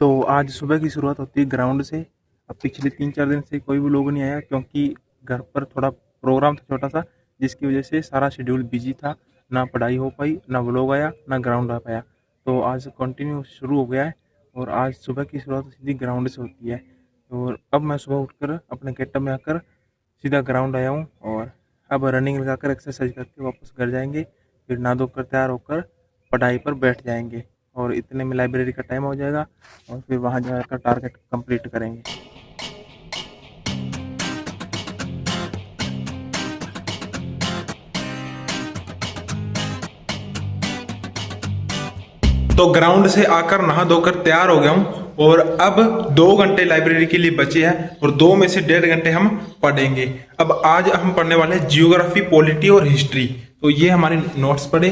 तो आज सुबह की शुरुआत होती है ग्राउंड से। अब पिछले 3-4 दिन से कोई भी लोग नहीं आया क्योंकि घर पर थोड़ा प्रोग्राम था छोटा-सा, जिसकी वजह से सारा शेड्यूल बिज़ी था। ना पढ़ाई हो पाई, ना व्लॉग आया, ना ग्राउंड आ पाया। तो आज कंटिन्यू शुरू हो गया है और आज सुबह की शुरुआत सीधी ग्राउंड से होती है। और अब मैं सुबह उठकर अपने गेटअप में आकर सीधा ग्राउंड आया हूँ और अब रनिंग लगाकर एक्सरसाइज करके वापस घर जाएँगे। फिर नहा धोकर तैयार होकर पढ़ाई पर बैठ जाएँगे और इतने में लाइब्रेरी का टाइम हो जाएगा और फिर वहाँ जाकर टारगेट कंप्लीट करेंगे। तो ग्राउंड से आकर नहा धोकर तैयार हो गया हूँ और अब 2 घंटे लाइब्रेरी के लिए बचे हैं और 2 में से 1.5 घंटे हम पढ़ेंगे। अब आज हम पढ़ने वाले हैं जियोग्राफी, पॉलिटी और हिस्ट्री। तो ये हमारे नोट्स पढ़े,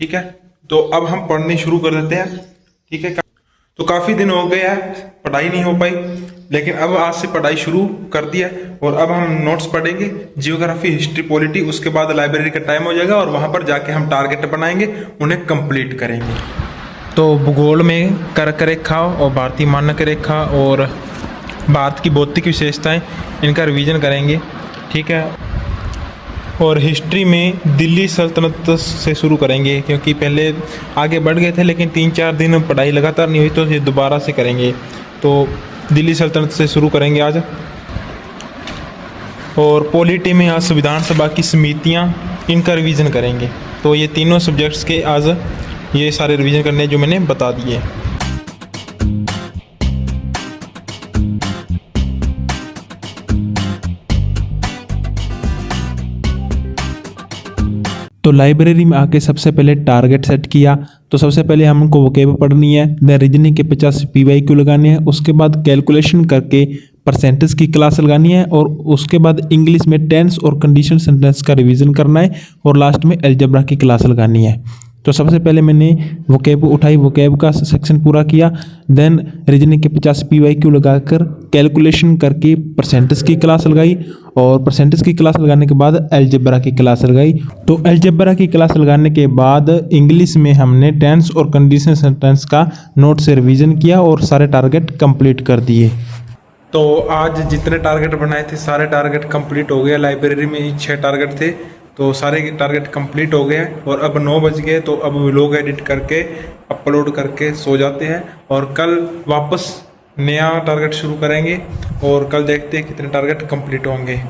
ठीक है। तो अब हम पढ़ने शुरू कर देते हैं, ठीक है। तो काफ़ी दिन हो गए हैं, पढ़ाई नहीं हो पाई, लेकिन अब आज से पढ़ाई शुरू कर दी है और अब हम नोट्स पढ़ेंगे, जियोग्राफी, हिस्ट्री, पॉलिटी। उसके बाद लाइब्रेरी का टाइम हो जाएगा और वहाँ पर जाके हम टारगेट बनाएंगे, उन्हें कंप्लीट करेंगे। तो भूगोल में कर्क रेखा और भारतीय मानक रेखा और भारत की भौतिक विशेषताएं, इनका रिवीजन करेंगे, ठीक है। और हिस्ट्री में दिल्ली सल्तनत से शुरू करेंगे क्योंकि पहले आगे बढ़ गए थे लेकिन 3-4 दिन पढ़ाई लगातार नहीं हुई, तो ये दोबारा से करेंगे। तो दिल्ली सल्तनत से शुरू करेंगे आज। और पॉलिटी में आज संविधान सभा की समितियां, इनका रिवीजन करेंगे। तो ये तीनों सब्जेक्ट्स के आज ये सारे रिवीजन करने जो मैंने बता दिए। तो लाइब्रेरी में आके सबसे पहले टारगेट सेट किया। तो सबसे पहले हमको वोकेब पढ़नी है, देन रीजनिंग के 50 PYQ लगाने हैं, उसके बाद कैलकुलेशन करके परसेंटेज की क्लास लगानी है और उसके बाद इंग्लिश में टेंस और कंडीशन सेंटेंस का रिवीजन करना है और लास्ट में अलजेब्रा की क्लास लगानी है। तो सबसे पहले मैंने वोकेब उठाई, वोकेब का सेक्शन पूरा किया, देन रीजनिंग के 50 PYQ लगाकर कैलकुलेशन करके परसेंटेज की क्लास लगाई और परसेंटेज की क्लास लगाने के बाद अलजेब्रा की क्लास लगाई। तो अलजेब्रा की क्लास लगाने के बाद इंग्लिश में हमने टेंस और कंडीशन सेंटेंस का नोट से रिवीजन किया और सारे टारगेट कंप्लीट कर दिए। तो आज जितने टारगेट बनाए थे सारे टारगेट कंप्लीट हो गए। लाइब्रेरी में 6 टारगेट थे, तो सारे टारगेट कंप्लीट हो गए हैं और अब 9 बज गए। तो अब व्लॉग एडिट करके अपलोड करके सो जाते हैं और कल वापस नया टारगेट शुरू करेंगे और कल देखते हैं कितने टारगेट कंप्लीट होंगे।